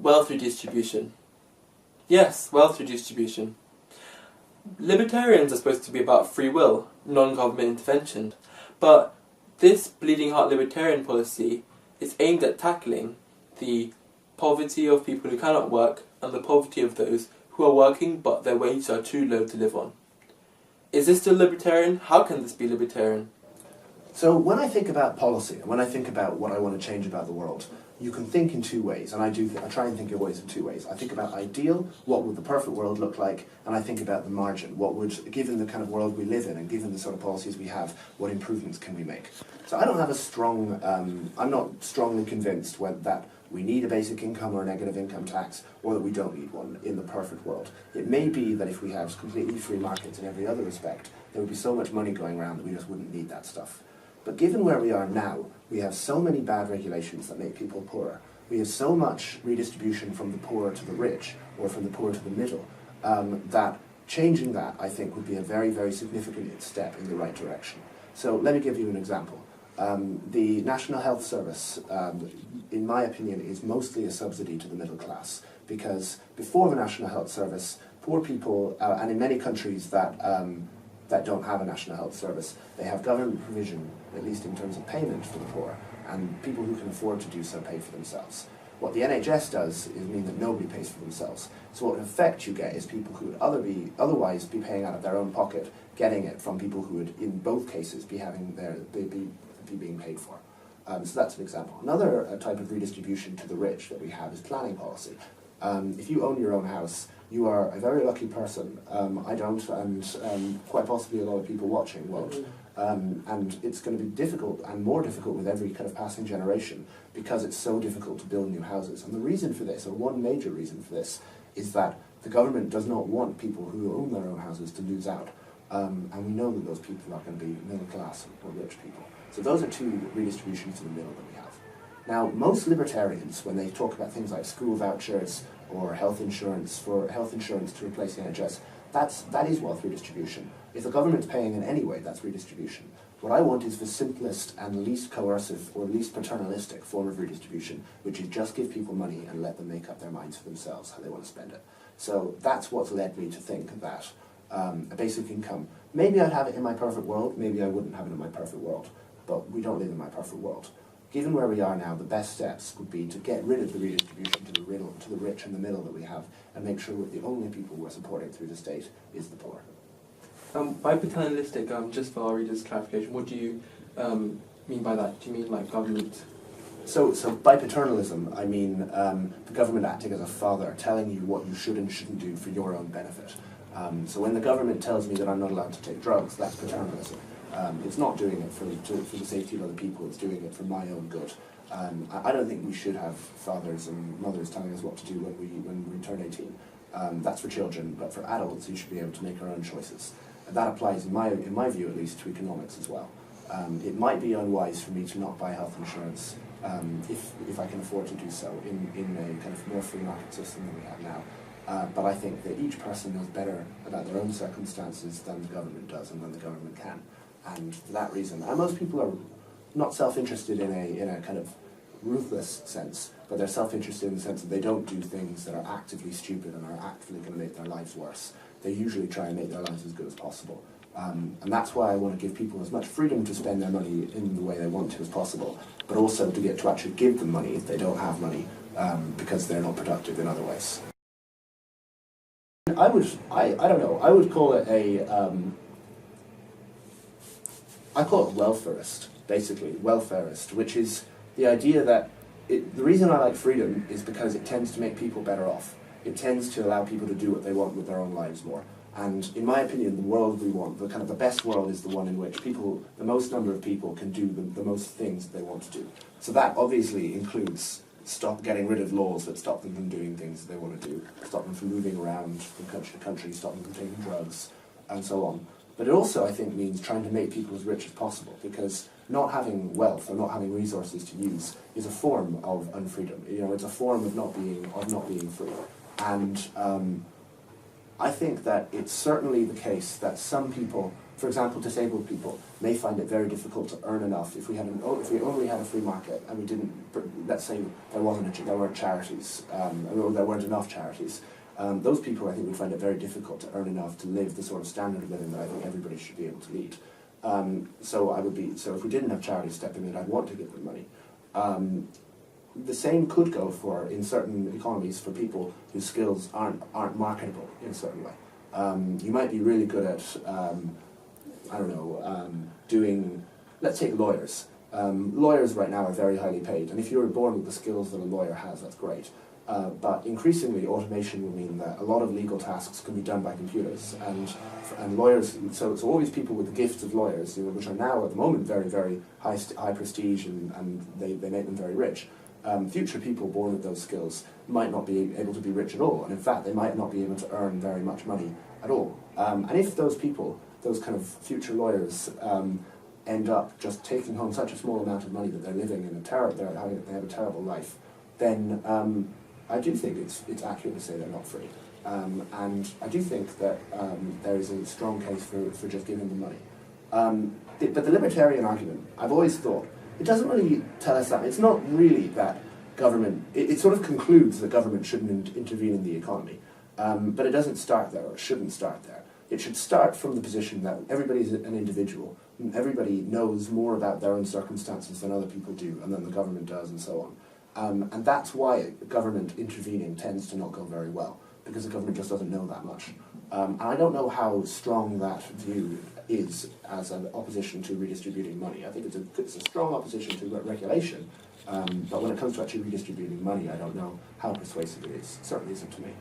Wealth redistribution. Yes, wealth redistribution. Libertarians are supposed to be about free will, non-government intervention, but this Bleeding Heart Libertarian policy is aimed at tackling the poverty of people who cannot work and the poverty of those who are working but their wages are too low to live on. Is this still libertarian? How can this be libertarian? So when I think about policy, and when I think about what I want to change about the world, you can think in two ways, and I try and think always in two ways. I think about ideal, what would the perfect world look like, and I think about the margin, what would, given the kind of world we live in, and given the sort of policies we have, what improvements can we make? So I don't have a strong, I'm not strongly convinced that we need a basic income or a negative income tax, or that we don't need one in the perfect world. It may be that if we have completely free markets in every other respect, there would be so much money going around that we just wouldn't need that stuff. But given where we are now, we have so many bad regulations that make people poorer. We have so much redistribution from the poor to the rich, or from the poor to the middle, that changing that, I think, would be a very, very significant step in the right direction. So let me give you an example. The National Health Service, in my opinion, is mostly a subsidy to the middle class, because before the National Health Service, poor people, and in many countries that don't have a National Health Service, they have government provision, at least in terms of payment for the poor, and people who can afford to do so pay for themselves. What the NHS does is mean that nobody pays for themselves. So what in effect you get is people who would otherwise be paying out of their own pocket, getting it from people who would, in both cases, be being paid for. So that's an example. Another type of redistribution to the rich that we have is planning policy. If you own your own house, you are a very lucky person. I don't, and quite possibly a lot of people watching won't. And it's going to be difficult, and more difficult with every kind of passing generation, because it's so difficult to build new houses. And the reason for this, or one major reason for this, is that the government does not want people who own their own houses to lose out. And we know that those people are going to be middle class or rich people. So those are two redistributions to the middle that we have. Now, most libertarians, when they talk about things like school vouchers or health insurance to replace the NHS, that is wealth redistribution. If the government's paying in any way, that's redistribution. What I want is the simplest and least coercive or least paternalistic form of redistribution, which is just give people money and let them make up their minds for themselves how they want to spend it. So that's what's led me to think that a basic income, maybe I'd have it in my perfect world, maybe I wouldn't have it in my perfect world, but we don't live in my perfect world. Given where we are now, the best steps would be to get rid of the redistribution to the rich and the middle that we have, and make sure that the only people we're supporting through the state is the poor. By paternalistic, just for our readers' clarification, what do you mean by that? Do you mean like government? So by paternalism, I mean the government acting as a father, telling you what you should and shouldn't do for your own benefit. So when the government tells me that I'm not allowed to take drugs, that's paternalism. It's not doing it for the safety of other people, it's doing it for my own good. I don't think we should have fathers and mothers telling us what to do when we turn 18. That's for children, but for adults, you should be able to make our own choices. And that applies, in my view at least, to economics as well. It might be unwise for me to not buy health insurance if I can afford to do so in a kind of more free market system than we have now. But I think that each person knows better about their own circumstances than the government does and than the government can. And for that reason, and most people are not self-interested in a kind of ruthless sense, but they're self-interested in the sense that they don't do things that are actively stupid and are actively going to make their lives worse. They usually try and make their lives as good as possible. And that's why I want to give people as much freedom to spend their money in the way they want to as possible, but also to get to actually give them money if they don't have money, because they're not productive in other ways. I don't know, I would call it I call it welfarist, basically, welfarist, which is the idea that the reason I like freedom is because it tends to make people better off. It tends to allow people to do what they want with their own lives more. And in my opinion, the world we want, the best world, is the one in which the most number of people can do the most things they want to do. So that obviously includes getting rid of laws that stop them from doing things they want to do, stop them from moving around from country to country, stop them from taking drugs, and so on. But it also, I think, means trying to make people as rich as possible, because not having wealth or not having resources to use is a form of unfreedom. You know, it's a form of not being free. And I think that it's certainly the case that some people For example, disabled people may find it very difficult to earn enough if we only had a free market and we didn't, let's say there weren't charities, or there weren't enough charities. Those people, I think, would find it very difficult to earn enough to live the sort of standard of living that I think everybody should be able to lead. So if we didn't have charities stepping in, I'd want to give them money. The same could go for, in certain economies, for people whose skills aren't marketable in a certain way. You might be really good at, doing, let's take lawyers. Lawyers right now are very highly paid, and if you're born with the skills that a lawyer has, that's great. But increasingly, automation will mean that a lot of legal tasks can be done by computers, and lawyers. So all these people with the gifts of lawyers, which are now at the moment very, very high prestige, and they make them very rich. Future people born with those skills might not be able to be rich at all, and in fact, they might not be able to earn very much money at all. And if those people, those kind of future lawyers, end up just taking home such a small amount of money that they're living in they have a terrible life, then I do think it's accurate to say they're not free. And I do think that there is a strong case for just giving them money. But the libertarian argument, I've always thought, it doesn't really tell us that. It's not really that government, it sort of concludes that government shouldn't intervene in the economy. But it doesn't start there, or it shouldn't start there. It should start from the position that everybody's an individual, and everybody knows more about their own circumstances than other people do, and than the government does, and so on. And that's why government intervening tends to not go very well, because the government just doesn't know that much. And I don't know how strong that view is as an opposition to redistributing money. I think it's a strong opposition to regulation, but when it comes to actually redistributing money, I don't know how persuasive it is. It certainly isn't to me.